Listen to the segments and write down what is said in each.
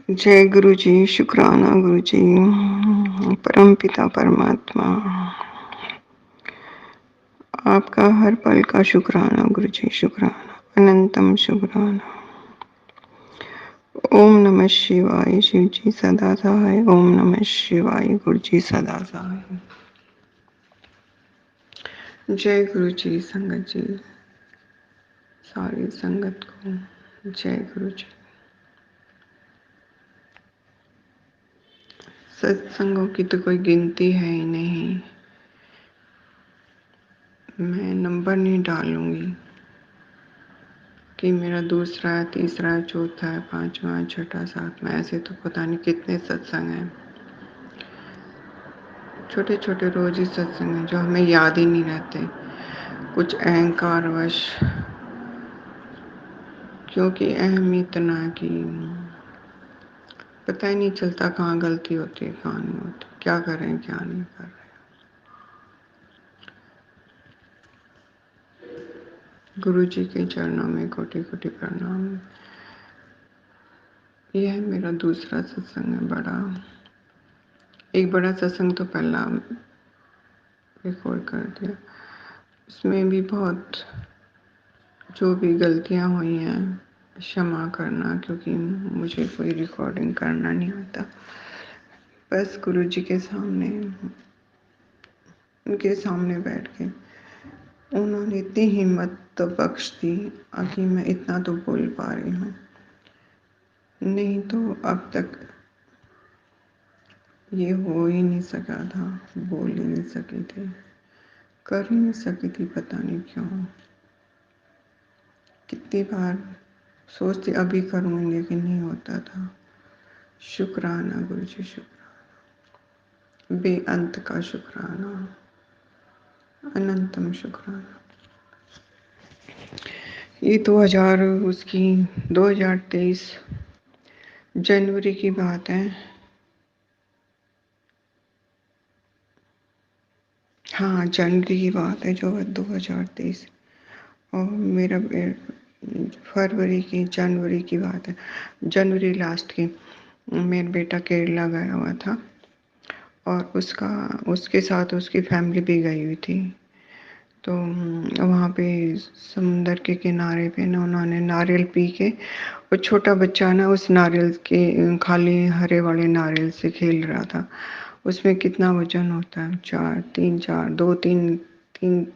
जय गुरु जी, शुक्राना गुरु जी। परम पिता परमात्मा, आपका हर पल का शुक्राना गुरु जी, शुक्राना, अनंतम शुक्राना। ओम नमः शिवाय, शिव जी सदा सहाय। ओम नमः शिवाय, गुरु जी सदा सहाय। जय गुरु जी, संगत जी, सारी संगत को जय गुरु जी। सत्संगों की तो कोई गिनती है ही नहीं। मैं नंबर नहीं डालूंगी कि मेरा दूसरा है, तीसरा है, चौथा है, पांचवा है, छठा, सातवां, ऐसे तो पता नहीं कितने सत्संग हैं। छोटे छोटे रोज ही सत्संग हैं जो हमें याद ही नहीं रहते। कुछ अहंकारवश, क्योंकि अहम इतना है कि पता ही नहीं चलता कहाँ गलती होती है, कहाँ नहीं होती, क्या कर रहे हैं, क्या नहीं कर रहे। गुरु जी के चरणों में कोटि कोटि प्रणाम। यह है मेरा दूसरा सत्संग है। एक बड़ा सत्संग तो पहला रिकॉर्ड कर दिया, उसमें भी बहुत जो भी गलतियां हुई हैं क्षमा करना, क्योंकि मुझे कोई रिकॉर्डिंग करना नहीं आता। बस गुरु जी के सामने, उनके सामने बैठ के उन्होंने इतनी हिम्मत तो बख्श दी कि मैं इतना तो बोल पा रही हूँ। नहीं तो अब तक ये हो ही नहीं सका था, बोल ही नहीं सकी थी, कर ही नहीं सकी थी, पता नहीं क्यों। कितनी बार सोचती अभी करूँगी लेकिन नहीं होता था। शुक्राना गुरु जी, शुक्राना, बेअंत का शुक्राना, अनंतम शुक्राना। ये 2023 जनवरी की बात है। हाँ, जनवरी की बात है, जो 2023। और मेरा जनवरी की बात है, जनवरी लास्ट की। मेरा बेटा केरला गया हुआ था और उसके साथ उसकी फैमिली भी गई हुई थी। तो वहाँ पे समुंदर के किनारे पे ना उन्होंने नारियल पी के, और छोटा बच्चा ना उस नारियल के खाली हरे वाले नारियल से खेल रहा था। उसमें कितना वजन होता है,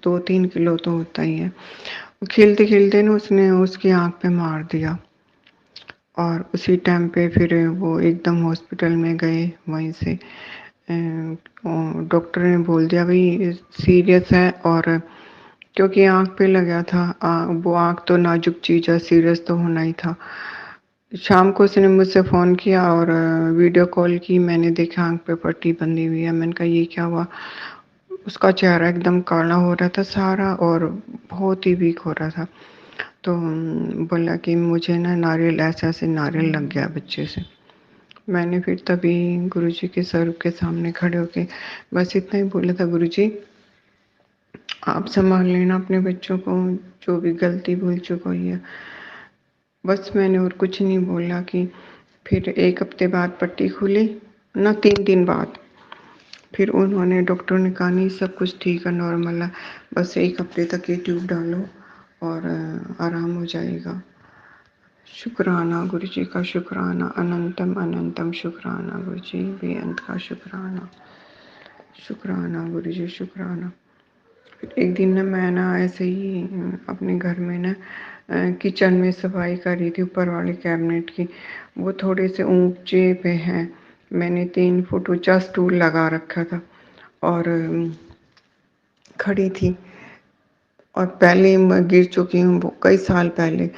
2-3 किलो तो होता ही है। खेलते खेलते ना उसने उसकी आँख पे मार दिया, और उसी टाइम पे फिर वो एकदम हॉस्पिटल में गए। वहीं से डॉक्टर ने बोल दिया भाई सीरियस है, और क्योंकि आँख पे लगा था, वो आँख तो नाजुक चीज़ है, सीरियस तो होना ही था। शाम को उसने मुझसे फ़ोन किया और वीडियो कॉल की। मैंने देखा आँख पे पट्टी बंधी हुई है। मैंने कहा ये क्या हुआ। उसका चेहरा एकदम काला हो रहा था सारा, और बहुत ही वीक हो रहा था। तो बोला कि मुझे ना नारियल, ऐसे ऐसे नारियल लग गया बच्चे से। मैंने फिर तभी गुरुजी के सर के सामने खड़े होके बस इतना ही बोला था, गुरुजी आप संभाल लेना अपने बच्चों को, जो भी गलती भूल चुका है। बस मैंने और कुछ नहीं बोला। कि फिर 1 हफ्ते बाद पट्टी खुली ना, 3 दिन बाद फिर उन्होंने, डॉक्टर ने कहा नहीं सब कुछ ठीक है, नॉर्मल है, बस 1 हफ्ते तक ये ट्यूब डालो और आराम हो जाएगा। शुक्राना गुरु जी का, शुक्राना, अनंतम अनंतम शुक्राना गुरु जी, बेअंत का शुक्राना। शुक्राना गुरु जी, शुक्राना। फिर एक दिन ना मैं ना ऐसे ही अपने घर में ना किचन में सफाई कर रही थी, ऊपर वाले कैबिनेट की। वो थोड़े से ऊंचे पे हैं। मैंने 3 फुट ऊंचा स्टूल लगा रखा था और खड़ी थी। और पहले मैं गिर चुकी हूँ, वो कई साल पहले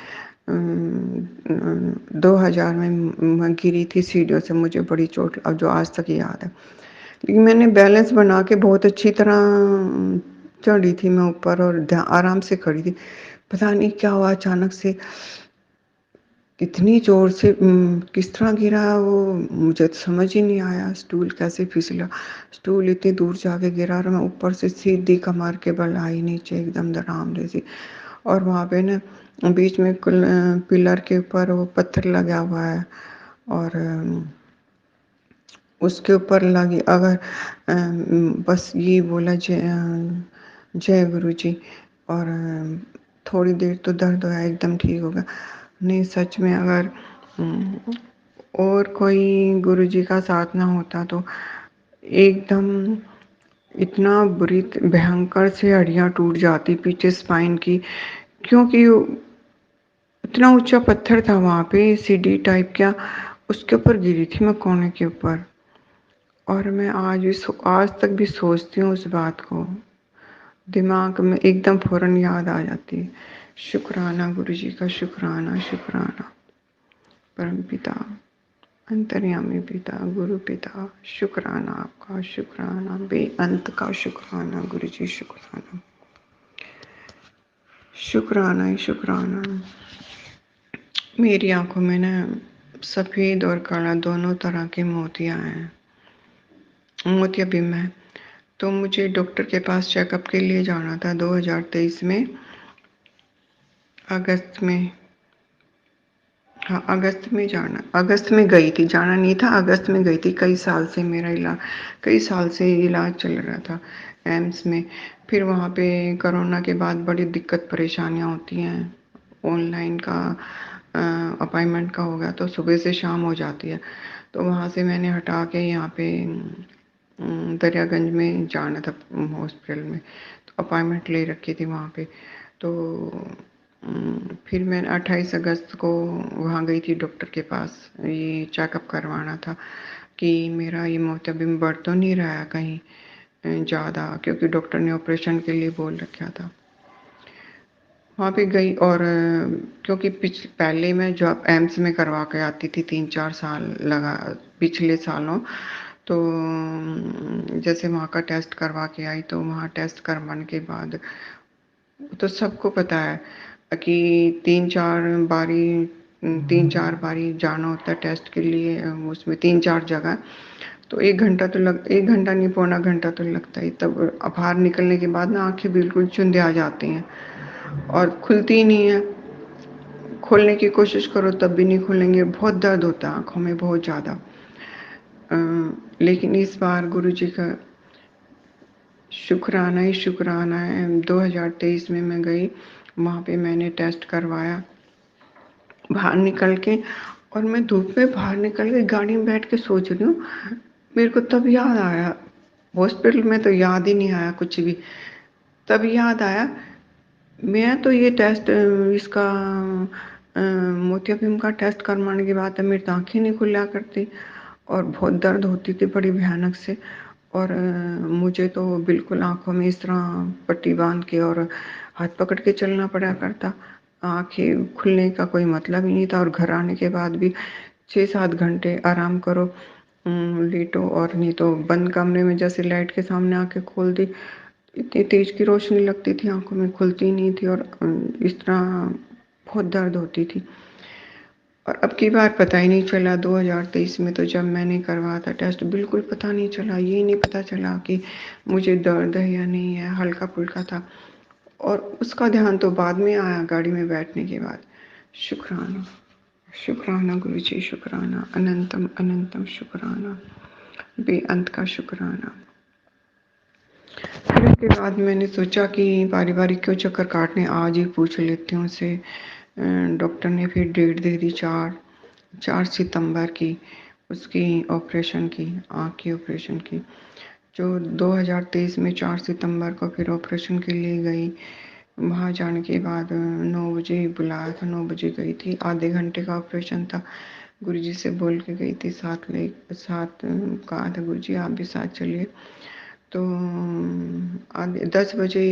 2000 में मैं गिरी थी सीढ़ियों से, मुझे बड़ी चोट, अब जो आज तक याद है। लेकिन मैंने बैलेंस बना के बहुत अच्छी तरह चढ़ी थी मैं ऊपर, और आराम से खड़ी थी। पता नहीं क्या हुआ, अचानक से इतनी जोर से किस तरह गिरा वो मुझे तो समझ ही नहीं आया। स्टूल कैसे फिसला, स्टूल इतनी दूर जाके गिरा, और मैं ऊपर से सीधी कमर के बल आई नीचे एकदम धड़ाम जैसी। और वहाँ पे ना बीच में पिलर के ऊपर वो पत्थर लगा हुआ है, और उसके ऊपर लगी अगर बस ये बोला जय गुरु जी और थोड़ी देर तो दर्द होया एकदम ठीक होगा। नहीं सच में अगर और कोई गुरु जी का साथ ना होता तो एकदम इतना बुरी भयंकर से हड्डियां टूट जाती पीछे स्पाइन की, क्योंकि इतना ऊंचा पत्थर था वहां पे सीढ़ी टाइप का, उसके ऊपर गिरी थी मैं कोने के ऊपर। और मैं आज तक भी सोचती हूँ उस बात को, दिमाग में एकदम फौरन याद आ जाती है। शुक्राना गुरु जी का, शुक्राना शुक्राना परम पिता अंतर्यामी पिता गुरु पिता, शुक्राना आपका, शुक्राना बेअंत का शुक्राना गुरु जी, शुक्राना शुक्राना ही शुक्राना। मेरी आंखों में ना सफ़ेद और काला दोनों तरह के मोतियाँ हैं, मोतियाबिंद है। तो मुझे डॉक्टर के पास चेकअप के लिए जाना था 2023 में अगस्त में। हाँ अगस्त में गई थी, जाना नहीं था, अगस्त में गई थी। कई साल से इलाज चल रहा था एम्स में। फिर वहाँ पे कोरोना के बाद बड़ी दिक्कत परेशानियाँ होती हैं। ऑनलाइन का अपॉइंटमेंट का हो गया तो सुबह से शाम हो जाती है, तो वहाँ से मैंने हटा के यहाँ पे दरियागंज में जाना था हॉस्पिटल में, तो अपॉइंटमेंट ले रखी थी वहाँ पे। तो फिर मैं 28 अगस्त को वहाँ गई थी डॉक्टर के पास, ये चेकअप करवाना था कि मेरा ये मोतियाबिंद बढ़ तो नहीं रहा है कहीं ज़्यादा, क्योंकि डॉक्टर ने ऑपरेशन के लिए बोल रखा था। वहाँ पे गई और क्योंकि पहले मैं जब एम्स में करवा के आती थी 3-4 साल लगा पिछले सालों, तो जैसे वहाँ का टेस्ट करवा के आई, तो वहाँ टेस्ट करवाने के बाद तो सबको पता है कि 3-4 बारी जाना होता है टेस्ट के लिए, उसमें 3-4 जगह। तो 1 घंटा नहीं, पौना घंटा तो लगता ही। तब बाहर निकलने के बाद ना आंखें बिल्कुल चुंधे आ जाती हैं और खुलती ही नहीं है। खोलने की कोशिश करो तब भी नहीं खुलेंगे, बहुत दर्द होता है आंखों में बहुत ज़्यादा। लेकिन इस बार गुरु जी का शुक्राना ही शुक्राना है। 2023 में मैं गई, वहाँ पे मैंने टेस्ट करवाया बाहर निकल के, और मैं धूप में बाहर निकल के गाड़ी में बैठ के सोच रही हूँ, मेरे को तब याद आया, हॉस्पिटल में तो याद ही नहीं आया कुछ भी। तब याद आया मैं तो ये टेस्ट इसका मोतियाबिंद का टेस्ट करवाने के बाद मेरी तो आँखें नहीं खुला करती और बहुत दर्द होती थी बड़ी भयानक से। और मुझे तो बिल्कुल आँखों में इस तरह पट्टी बांध के और हाथ पकड़ के चलना पड़ा करता। आँखें खुलने का कोई मतलब ही नहीं था, और घर आने के बाद भी 6-7 घंटे आराम करो, लेटो, और नहीं तो बंद कमरे में जैसे लाइट के सामने आके खोल दी, इतनी तेज की रोशनी लगती थी आंखों में, खुलती नहीं थी, और इस तरह बहुत दर्द होती थी। और अब की बार पता ही नहीं चला 2023 में, तो जब मैंने करवाया था टेस्ट बिल्कुल पता नहीं चला, ये नहीं पता चला कि मुझे दर्द है या नहीं है, हल्का फुल्का था। और उसका ध्यान तो बाद में आया गाड़ी में बैठने के बाद। शुक्राना शुक्राना गुरु जी, शुक्राना अनंतम अनंतम शुक्राना बेअंत का शुक्राना। फिर उसके बाद मैंने सोचा कि बारी बारी क्यों चक्कर काटने, आज ही पूछ लेती हूँ उसे। डॉक्टर ने फिर डेट दे दी 4 सितंबर की, उसकी ऑपरेशन की, आँख की ऑपरेशन की, जो 2023 में 4 सितंबर को फिर ऑपरेशन के लिए गई। वहाँ जाने के बाद 9 बजे बुलाया था, 9 बजे गई थी। आधे घंटे का ऑपरेशन था। गुरुजी से बोल के गई थी, साथ कहा था गुरुजी आप भी साथ चलिए। तो आधे 10 बजे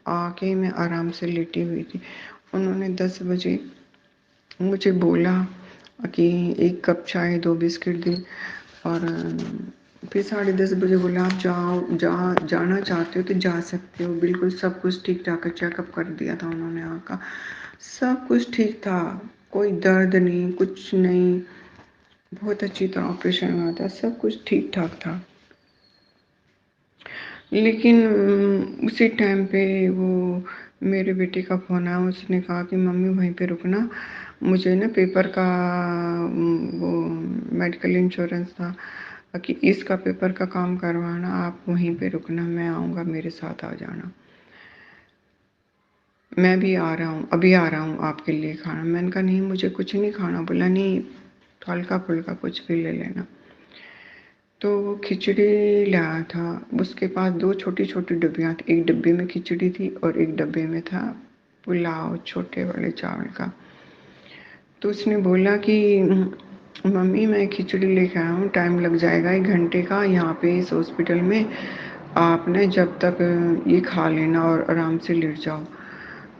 आके मैं आराम से लेटी हुई थी। उन्होंने 10 बजे मुझे बोला कि 1 कप चाय 2 बिस्किट दी, और फिर 10:30 बजे बोला आप जाना चाहते हो तो जा सकते हो, बिल्कुल सब कुछ ठीक ठाक है। चेकअप कर दिया था उन्होंने आँख का, सब कुछ ठीक था, कोई दर्द नहीं, कुछ नहीं, बहुत अच्छी तरह ऑपरेशन हुआ था, सब कुछ ठीक ठाक था। लेकिन उसी टाइम पे वो मेरे बेटे का फ़ोन आया, उसने कहा कि मम्मी वहीं पे रुकना, मुझे ना पेपर का वो मेडिकल इंश्योरेंस था कि इसका पेपर का काम करवाना, आप वहीं पे रुकना, मैं आऊँगा, मेरे साथ आ जाना। मैं भी आ रहा हूँ, अभी आ रहा हूँ आपके लिए खाना। मैंने कहा नहीं मुझे कुछ नहीं खाना। बोला नहीं हल्का-फुल्का कुछ भी ले लेना। तो वो खिचड़ी लाया था, उसके पास 2 छोटी-छोटी डब्बियाँ थी, एक डब्बे में खिचड़ी थी और एक डब्बे में था पुलाव छोटे वाले चावल का। तो उसने बोला कि मम्मी मैं खिचड़ी लेके आया हूँ, टाइम लग जाएगा 1 घंटे का यहाँ पे इस हॉस्पिटल में, आप ना जब तक ये खा लेना और आराम से लेट जाओ,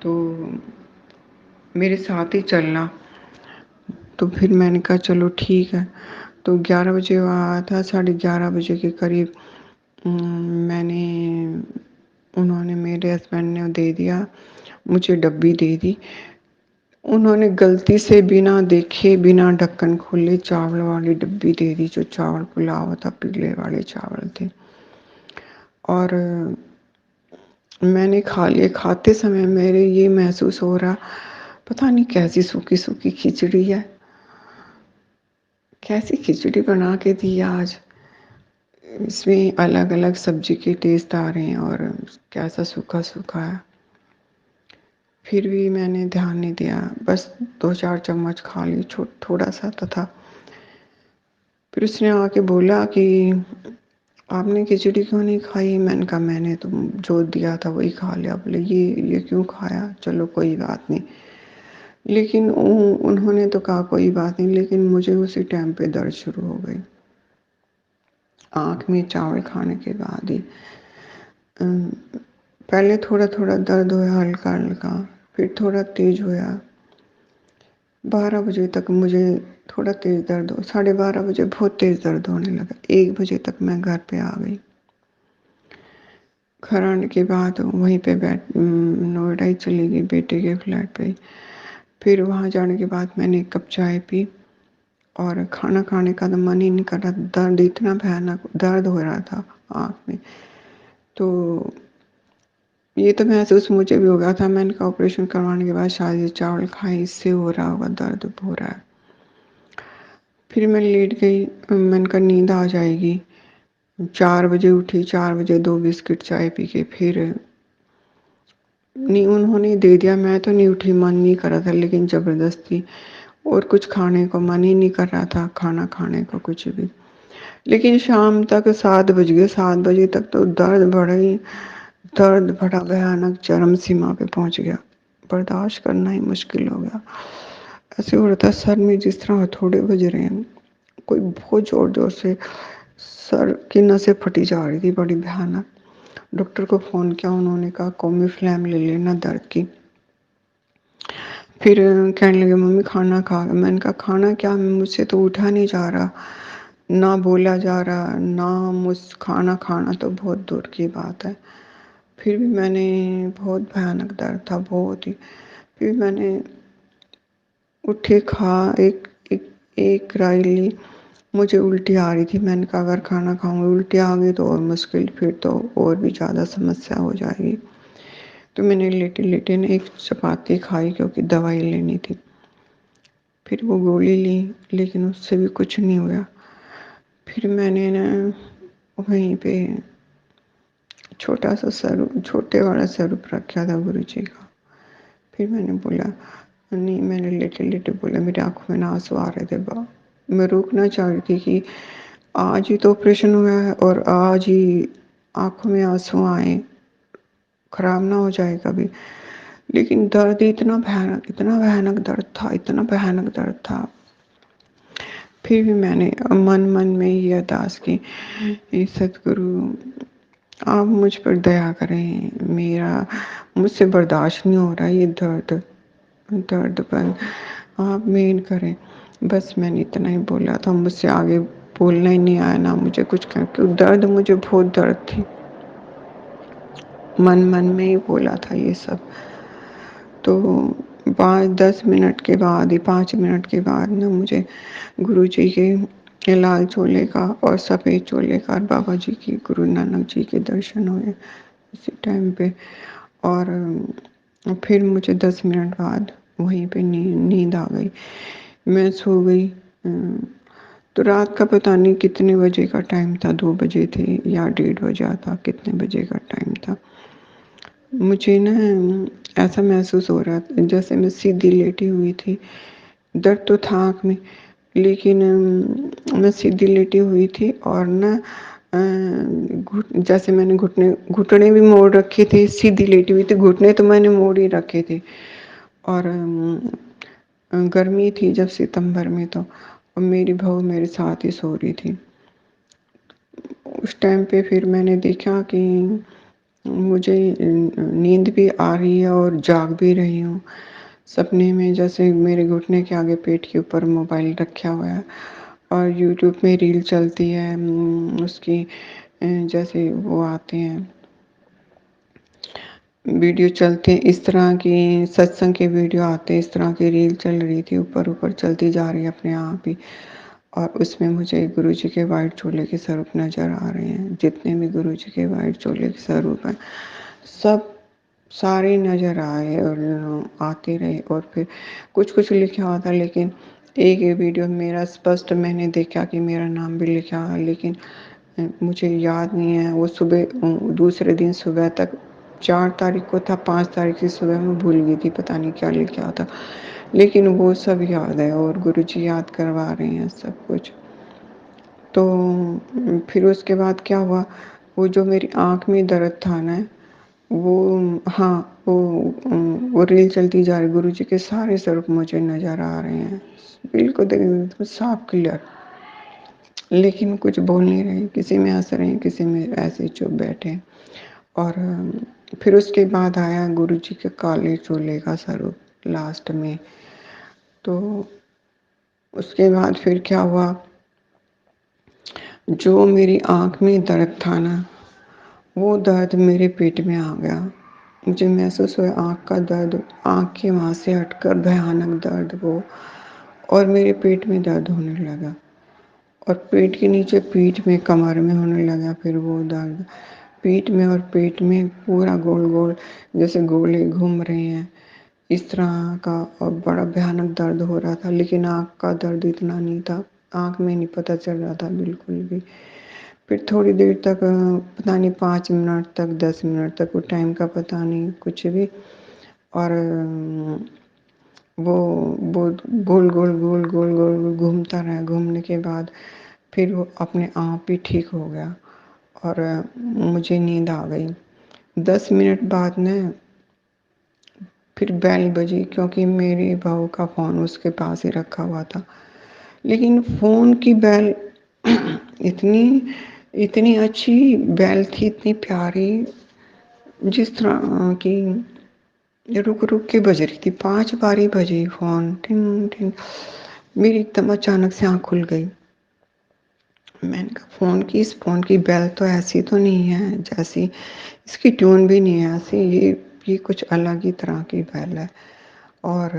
तो मेरे साथ ही चलना। तो फिर मैंने कहा चलो ठीक है। तो 11 बजे वो आया था, 11:30 बजे के करीब मैंने उन्होंने मेरे हस्बैंड ने दे दिया, मुझे डब्बी दे दी। उन्होंने गलती से बिना देखे, बिना ढक्कन खोले चावल वाली डब्बी दे दी, जो चावल पुलाव था, पीले वाले चावल थे। और मैंने खा लिए। खाते समय मेरे ये महसूस हो रहा, पता नहीं कैसी सूखी सूखी खिचड़ी है, कैसी खिचड़ी बना के दी आज। इसमें अलग अलग सब्जी के टेस्ट आ रहे हैं और कैसा सूखा सूखा है। फिर भी मैंने ध्यान नहीं दिया, बस 2-4 चम्मच खा ली, थोड़ा सा तो था। फिर उसने आके बोला कि आपने खिचड़ी क्यों नहीं खाई? मैंने कहा मैंने तो जो दिया था वही खा लिया। बोले ये क्यों खाया? चलो कोई बात नहीं। लेकिन उन्होंने तो कहा कोई बात नहीं, लेकिन मुझे उसी टाइम पे दर्द शुरू हो गई, आँख में चावल खाने के बाद ही। पहले थोड़ा थोड़ा दर्द हुआ, हल्का हल्का, फिर थोड़ा तेज हुआ। 12 बजे तक मुझे थोड़ा तेज दर्द हो, 12:30 बजे बहुत तेज दर्द होने लगा। 1 बजे तक मैं घर पे आ गई। घर आने के बाद वहीं पे नोएडा ही चली गई बेटे के फ्लैट पे। फिर वहाँ जाने के बाद मैंने 1 कप चाय पी और खाना खाने का तो मन ही नहीं कर रहा। दर्द इतना भयानक दर्द हो रहा था आँख में। तो ये तो महसूस मुझे भी हो गया था। मैंने कहा ऑपरेशन करवाने के बाद शायद ये चावल खाए इससे हो रहा होगा, दर्द हो रहा है। फिर मैं लेट गई, मैंने कहा नींद आ जाएगी। 4 बजे उठी, 4 बजे 2 बिस्किट चाय पी के फिर नहीं, उन्होंने दे दिया, मैं तो नहीं उठी, मन नहीं कर रहा था, लेकिन ज़बरदस्ती और कुछ खाने को मन ही नहीं कर रहा था, खाना खाने को कुछ भी। लेकिन शाम तक 7 बज गए, 7 बजे तक तो दर्द बड़ा भयानक चरम सीमा पे पहुंच गया, बर्दाश्त करना ही मुश्किल हो गया। ऐसे हो रहा था सर में जिस तरह हथौड़े बज रहे हैं, कोई बहुत जोर जोर से सर की नसें फटी जा रही थी, बड़ी भयानक। डॉक्टर को फ़ोन किया, उन्होंने कहा कोमिफ्लैम ले लेना दर्द की। फिर कहने लगे मम्मी खाना खा। मैंने कहा खाना क्या, मुझसे तो उठा नहीं जा रहा, ना बोला जा रहा, ना मुझ खाना खाना तो बहुत दूर की बात है। फिर भी मैंने बहुत भयानक दर्द था, बहुत ही। फिर मैंने उठी, खा एक एक एक राई ली। मुझे उल्टी आ रही थी, मैंने कहा अगर खाना खाऊंगी उल्टी आ गई तो और मुश्किल, फिर तो और भी ज़्यादा समस्या हो जाएगी। तो मैंने लेटे लेटे ने एक चपाती खाई क्योंकि दवाई लेनी थी। फिर वो गोली ली, लेकिन उससे भी कुछ नहीं हुआ। फिर मैंने ना वहीं पे छोटा सा स्वरूप, छोटे वाला स्वरूप रखा था गुरु जी का। फिर मैंने बोला नहीं, मैंने लेटे लेटे बोला, मेरी आंखों में ना आंसू आ रहे थे। मैं रोकना चाह रही थी कि आज ही तो ऑपरेशन हुआ है और आज ही आंखों में आंसू आए, खराब ना हो जाए कभी। लेकिन दर्द इतना भयानक दर्द था, इतना भयानक दर्द था। फिर भी मैंने मन मन में ये अरदास की, सतगुरु आप मुझ पर दया करें, मुझसे बर्दाश्त नहीं हो रहा ये दर्द पर आप मेहर करें। बस मैंने इतना ही बोला था, मुझसे आगे बोलना ही नहीं आया, ना मुझे कुछ क्योंकि दर्द, मुझे बहुत दर्द थी। मन मन में ही बोला था ये सब। तो 5 मिनट के बाद ना मुझे गुरु जी के लाल चोले का और सफ़ेद चोले का और बाबा जी की, गुरु नानक जी के दर्शन हुए इसी टाइम पे। और फिर मुझे 10 मिनट बाद वहीं पे नींद आ गई। मैं सो गई। तो रात का पता नहीं कितने बजे का टाइम था, 2 बजे थे या 1:30 बजा था, कितने बजे का टाइम था। मुझे ना ऐसा महसूस हो रहा था जैसे मैं सीधी लेटी हुई थी। दर्द तो था आँख में, लेकिन मैं सीधी लेटी हुई थी और ना जैसे मैंने घुटने भी मोड़ रखे थे, सीधी लेटी हुई थी, घुटने तो मैंने मोड़ ही रखे थे। और गर्मी थी जब सितंबर में, तो और मेरी बहू मेरे साथ ही सो रही थी। उस टाइम पे फिर मैंने देखा कि मुझे नींद भी आ रही है और जाग भी रही हूँ। सपने में जैसे मेरे घुटने के आगे पेट के ऊपर मोबाइल रखा हुआ है और यूट्यूब में रील चलती है। उसकी जैसे वो आते हैं, वीडियो चलते हैं इस तरह की, सत्संग के वीडियो आते हैं, इस तरह की रील चल रही थी, ऊपर ऊपर चलती जा रही है अपने आप ही। और उसमें मुझे गुरुजी के वाइट चोले के स्वरूप नज़र आ रहे हैं। जितने भी गुरुजी के वाइट चोले के स्वरूप हैं, सब सारे नज़र आए और आते रहे। और फिर कुछ कुछ लिखा हुआ था, लेकिन एक ये वीडियो मेरा स्पष्ट मैंने देखा कि मेरा नाम भी लिखा है, लेकिन मुझे याद नहीं है। वो सुबह दूसरे दिन सुबह तक, 4 तारीख को था, 5 तारीख की सुबह मैं भूल गई थी, पता नहीं क्या लिखा था, लेकिन वो सब याद है और गुरुजी याद करवा रहे हैं सब कुछ। तो फिर उसके बाद क्या हुआ, वो जो मेरी आँख में दर्द था ना, वो हाँ, वो रील चलती जा रही, गुरुजी के सारे स्वरूप मुझे नज़र आ रहे हैं, बिल्कुल एकदम साफ क्लियर। लेकिन कुछ बोल नहीं रहे, किसी में हँस रहे हैं, किसी में ऐसे ही चुप बैठे। और फिर उसके बाद आया गुरुजी के काले चोले का स्वरूप लास्ट में। तो उसके बाद फिर क्या हुआ, जो मेरी आँख में दर्द था ना, वो दर्द मेरे पेट में आ गया। मुझे महसूस हुआ आँख का दर्द, आँख के वहाँ से हटकर भयानक दर्द वो, और मेरे पेट में दर्द होने लगा। और पेट के नीचे पीठ में, कमर में होने लगा फिर वो दर्द। पीठ में और पेट में पूरा गोल गोल जैसे गोले घूम रहे हैं, इस तरह का। और बड़ा भयानक दर्द हो रहा था, लेकिन आँख का दर्द इतना नहीं था, आँख में नहीं पता चल रहा था बिल्कुल भी। फिर थोड़ी देर तक पता नहीं 5 मिनट तक, 10 मिनट तक, वो टाइम का पता नहीं कुछ भी। और वो वो गोल गोल गोल गोल गोल घूमता रहा। घूमने के बाद फिर वो अपने आप ही ठीक हो गया और मुझे नींद आ गई। 10 मिनट बाद ना फिर बेल बजी, क्योंकि मेरी बहू का फ़ोन उसके पास ही रखा हुआ था। लेकिन फ़ोन की बेल इतनी इतनी अच्छी बेल थी, इतनी प्यारी, जिस तरह की रुक रुक के बज रही थी। 5 बार ही बजी फ़ोन, टिंग टिंग। मेरी एकदम अचानक से आँख खुल गई। मैंने कहा इस फ़ोन की बेल तो ऐसी तो नहीं है जैसी, इसकी ट्यून भी नहीं है ऐसी, ये कुछ अलग ही तरह की बेल है। और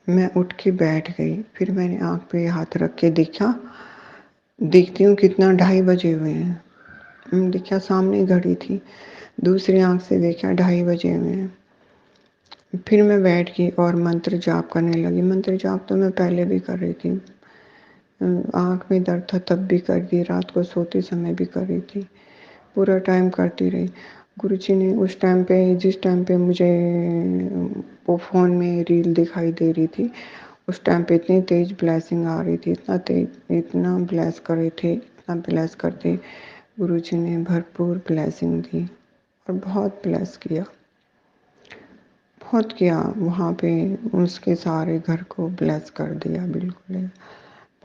मैं उठ के बैठ गई। फिर मैंने आँख पे हाथ रख के देखा, देखती हूँ कितना 2:30 बजे हुए हैं। देखा सामने घड़ी थी, दूसरी आँख से देखा 2:30 बजे हुए हैं। फिर मैं बैठ गई और मंत्र जाप करने लगी। मंत्र जाप तो मैं पहले भी कर रही थी, आँख में दर्द था तब भी कर दी, रात को सोते समय भी कर रही थी, पूरा टाइम करती रही। गुरुजी ने उस टाइम पे, जिस टाइम पे मुझे वो फ़ोन में रील दिखाई दे रही थी, उस टाइम पे इतनी तेज़ ब्लेसिंग आ रही थी, इतना तेज, इतना ब्लेस कर रहे थे, इतना ब्लेस करते। गुरुजी ने भरपूर ब्लेसिंग दी और बहुत ब्लेस किया, बहुत किया वहाँ पे। उसके सारे घर को ब्लेस कर दिया, बिल्कुल ही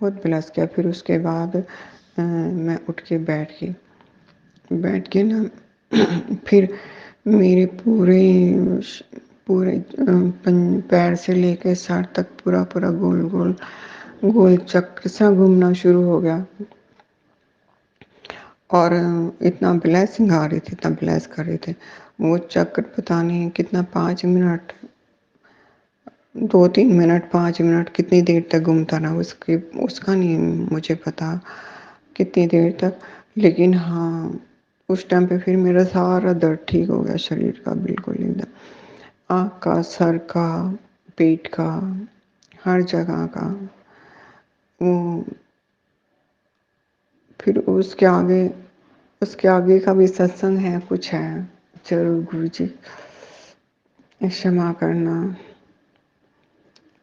बहुत ब्लेस किया। फिर उसके बाद मैं उठ के बैठ के ना फिर मेरे पूरे पूरे पैर से लेके सर तक पूरा पूरा गोल गोल गोल चक्र सा घूमना शुरू हो गया। और इतना ब्लेसिंग आ रही थी, इतना ब्लेस कर रहे थे। वो चक्र पता नहीं कितना, 5 मिनट, 2-3 मिनट, 5 मिनट, कितनी देर तक घूमता रहा उसका नहीं मुझे पता कितनी देर तक। लेकिन हाँ, उस टाइम पे फिर मेरा सारा दर्द ठीक हो गया शरीर का, बिल्कुल एकदम। आँख का, सर का, पेट का, हर जगह का। वो फिर उसके आगे का भी सत्संग है, कुछ है। ज़रूर गुरुजी, क्षमा करना।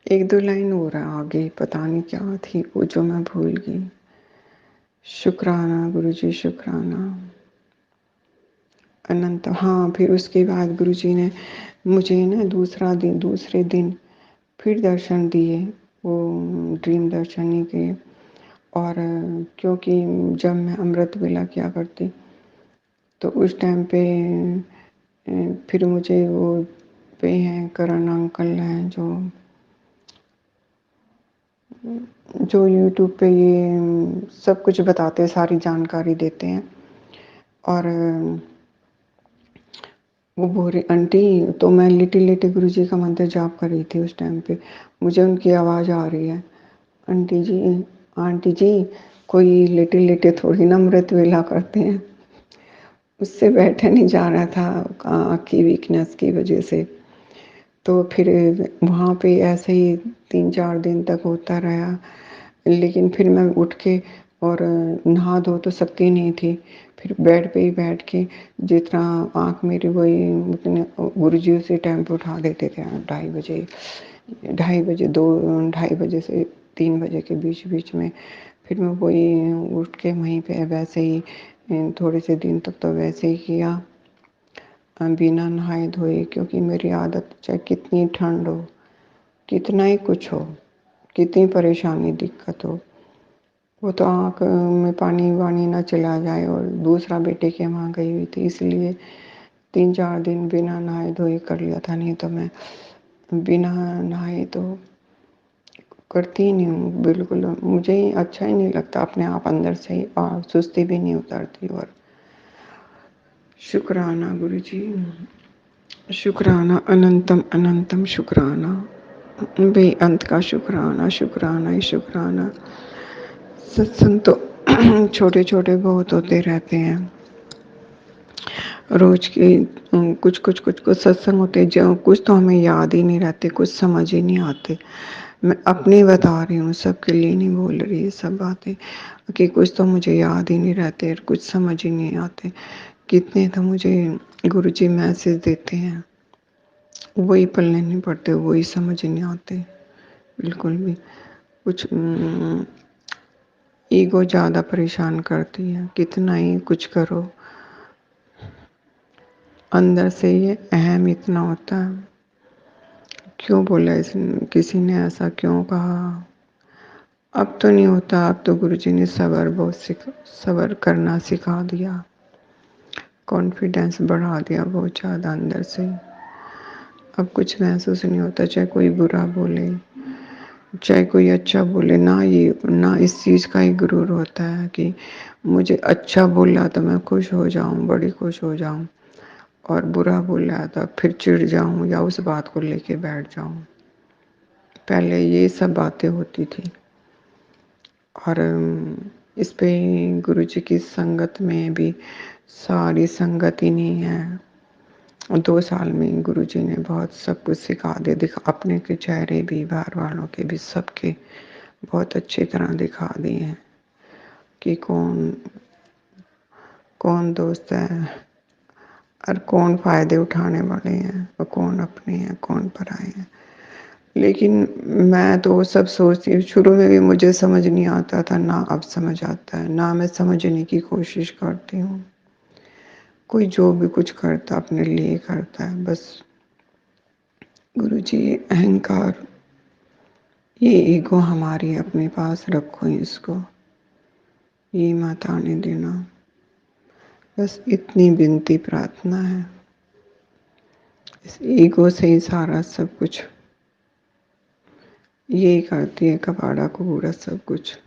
1-2 लाइन हो रहा है आगे, पता नहीं क्या थी वो जो मैं भूल गई। शुक्राना गुरुजी, शुक्राना। अनंत, हाँ, फिर उसके बाद गुरुजी ने मुझे ना दूसरे दिन फिर दर्शन दिए, वो ड्रीम दर्शन ही के। और क्योंकि जब मैं अमृत वेला किया करती तो उस टाइम पे फिर मुझे वो पे हैं करण अंकल हैं जो यूट्यूब पे ये सब कुछ बताते हैं, सारी जानकारी देते हैं। और वो बोल रही आंटी, तो मैं लिटिल लिटिल गुरुजी का मंत्र जाप कर रही थी उस टाइम पे, मुझे उनकी आवाज़ आ रही है, आंटी जी कोई लिटिल लिटिल थोड़ी ना अमृत वेला करते हैं। उससे बैठा नहीं जा रहा था आँख की वीकनेस की वजह से। तो फिर वहाँ पे ऐसे ही 3-4 दिन तक होता रहा। लेकिन फिर मैं उठ के और नहा धो तो सकती नहीं थी, फिर बेड पे ही बैठ के जितना आँख मेरी वही उतने गुरुजी उसी टाइम पे उठा देते थे, 2:30 बजे से 3 बजे के बीच बीच में। फिर मैं वही उठ के वहीं पे वैसे ही थोड़े से दिन तक तो वैसे ही किया, बिना नहाए धोए, क्योंकि मेरी आदत, चाहे कितनी ठंड हो, कितना ही कुछ हो, कितनी परेशानी दिक्कत हो, वो तो आँख में पानी वानी ना चला जाए। और दूसरा बेटे के वहाँ गई हुई थी, इसलिए 3-4 दिन बिना नहाए धोए कर लिया था, नहीं तो मैं बिना नहाए तो करती ही नहीं हूँ बिल्कुल। मुझे ही अच्छा ही नहीं लगता अपने आप अंदर से ही, और सुस्ती भी नहीं उतरती। और शुक्राना गुरुजी, शुक्राना, अनंतम अनंतम शुक्राना, बेअंत का शुक्राना, शुक्राना ही शुक्राना। सत्संग तो छोटे छोटे बहुत होते रहते हैं, रोज के कुछ सत्संग होते हैं जो कुछ तो हमें याद ही नहीं रहते, कुछ समझ ही नहीं आते। मैं अपनी बता रही हूँ, सबके लिए नहीं बोल रही ये सब बातें, कि कुछ तो मुझे याद ही नहीं रहते, कुछ समझ ही नहीं आते। कितने तो मुझे गुरुजी मैसेज देते हैं, वही पढ़ने नहीं पड़ते, वही समझ नहीं आते बिल्कुल भी। कुछ ईगो ज़्यादा परेशान करती है, कितना ही कुछ करो अंदर से ये अहम इतना होता है, क्यों बोला किसी ने ऐसा, क्यों कहा। अब तो नहीं होता, अब तो गुरुजी ने सबर करना सिखा दिया, कॉन्फिडेंस बढ़ा दिया बहुत ज़्यादा अंदर से। अब कुछ महसूस नहीं होता, चाहे कोई बुरा बोले चाहे कोई अच्छा बोले, ना इस चीज़ का ही गुरूर होता है कि मुझे अच्छा बोला तो मैं खुश हो जाऊं, बड़ी खुश हो जाऊं, और बुरा बोला तो फिर चिढ़ जाऊं या उस बात को लेके बैठ जाऊं। पहले ये सब बातें होती थी। और इस पे गुरुजी की संगत में भी सारी संगत ही नहीं है। 2 साल में गुरुजी ने बहुत सब कुछ सिखा दिया, अपने के चेहरे भी, बाहर वालों के भी, सबके बहुत अच्छी तरह दिखा दिए हैं कि कौन कौन दोस्त है और कौन फायदे उठाने वाले हैं और कौन अपने हैं, कौन पराए हैं। लेकिन मैं तो सब सोचती हूँ, शुरू में भी मुझे समझ नहीं आता था, ना अब समझ आता है, ना मैं समझने की कोशिश करती हूँ। कोई जो भी कुछ करता अपने लिए करता है बस। गुरुजी, अहंकार, ये ईगो हमारी अपने पास रखो, इसको ये मत आने देना, बस इतनी विनती प्रार्थना है। इस ईगो से ही सारा सब कुछ यही करती है, कबाड़ा कुबूड़ा सब कुछ।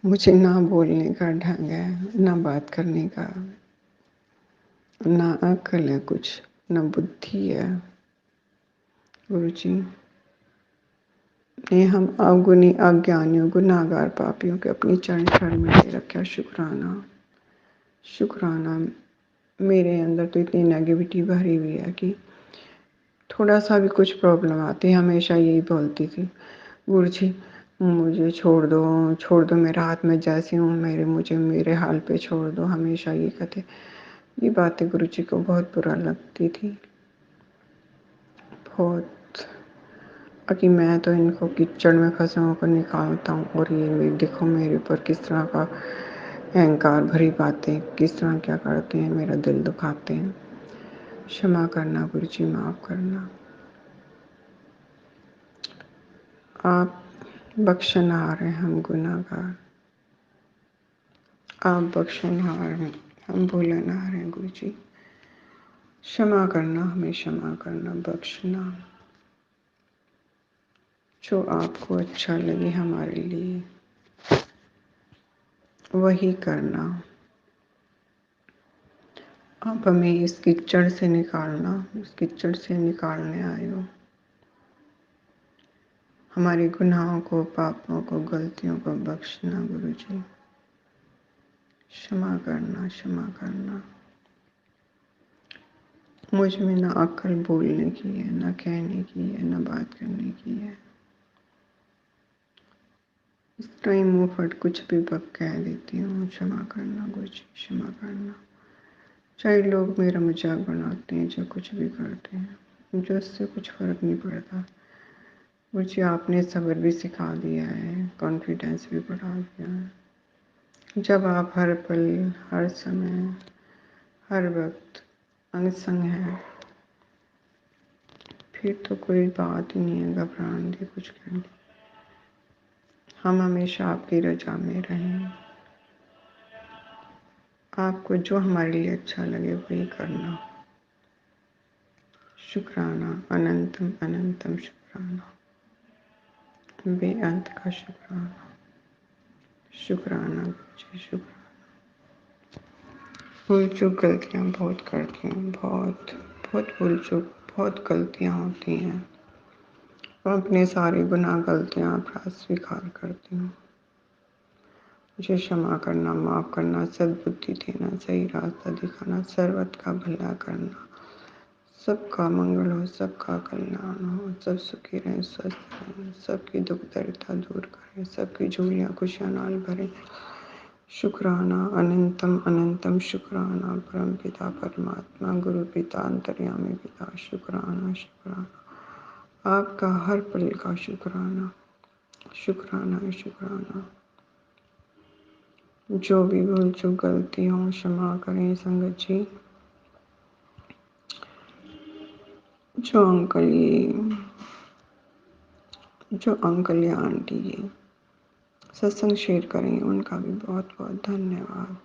मुझे ना बोलने का ढंग है, ना बात करने का, ना अक्ल है कुछ, ना बुद्धि है। गुरुजी, ये हम अवगुणी अज्ञानियों गुनाहगार पापियों के अपनी चरण शरण में दे रखा। शुक्राना, शुक्राना। मेरे अंदर तो इतनी नेगेटिविटी भरी हुई है कि थोड़ा-सा भी कुछ प्रॉब्लम आती हमेशा यही बोलती थी, गुरुजी मुझे छोड़ दो मेरे हाथ में जैसी हूँ मुझे मेरे हाल पे छोड़ दो, हमेशा ये कहते। ये बातें गुरुजी को बहुत बुरा लगती थी, बहुत। कि मैं तो इनको कीचड़ में फँसे होकर निकालता हूँ और ये देखो मेरे ऊपर किस तरह का अहंकार भरी बातें किस तरह क्या करते हैं, मेरा दिल दुखाते हैं। क्षमा करना गुरुजी, माफ़ करना। आप बख्शनहार हैं, हम गुनाहगार। आप बख्शनहार हैं, हम भूलनहार हैं गुरुजी। क्षमा करना, हमें क्षमा करना, बख्शना। जो आपको अच्छा लगे हमारे लिए वही करना। आप हमें इस कीचड़ से निकालना, इस कीचड़ से निकालने आए हो। हमारे गुनाहों को, पापों को, गलतियों को बख्शना गुरुजी। क्षमा करना, क्षमा करना। मुझ में ना अक्ल बोलने की है, ना कहने की है, ना बात करने की है। इस टाइम मुँह फट कुछ भी बक कह देती हूँ। क्षमा करना गुरुजी, क्षमा करना। चाहे लोग मेरा मजाक बनाते हैं, जो कुछ भी करते हैं, मुझे उससे कुछ फ़र्क नहीं पड़ता। मुझे आपने सब्र भी सिखा दिया है, कॉन्फिडेंस भी बढ़ा दिया है। जब आप हर पल, हर समय, हर वक्त अंग संग हैं, फिर तो कोई बात ही नहीं है घबराने की, कुछ करने की। हम हमेशा आपकी रजा में रहें। आपको जो हमारे लिए अच्छा लगे वही करना। शुक्राना, अनंतम अनंतम शुक्राना, बेअंत का शुक्राना। शुक्राना गुरुजी, शुक्राना। भूल चूक गलतियाँ बहुत करती हूँ, बहुत बहुत भूल चूक, बहुत गलतियाँ होती हैं। मैं अपने सारे गुनाह, गलतियाँ, अपराध स्वीकार करती हूँ। मुझे क्षमा करना, माफ़ करना, सद्बुद्धि देना, सही रास्ता दिखाना, सर्वत्र का भला करना, सबका मंगल हो, सबका कल्याण हो, सब सुखी रहें, स्वस्थ रहें, सबकी दुख दरिद्रता दूर करें, सबकी झोलियाँ खुशियाँ नाल भरें। शुक्राना, अनंतम अनंतम शुक्राना, परम पिता परमात्मा, गुरु पिता, अंतर्यामी पिता, शुक्राना शुक्राना। आपका हर पल का शुक्राना, शुक्राना शुक्राना। जो भी भूल चूक गलती हो क्षमा करें संगत जी। जो अंकल या आंटी ये सत्संग शेयर करें, उनका भी बहुत बहुत धन्यवाद।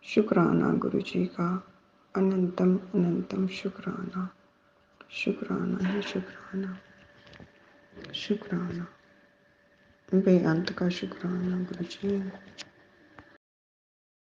शुक्राना गुरुजी का, अनंतम अनंतम शुक्राना, शुक्राना ही शुक्राना, शुक्राना, बेअंत का शुक्राना गुरुजी।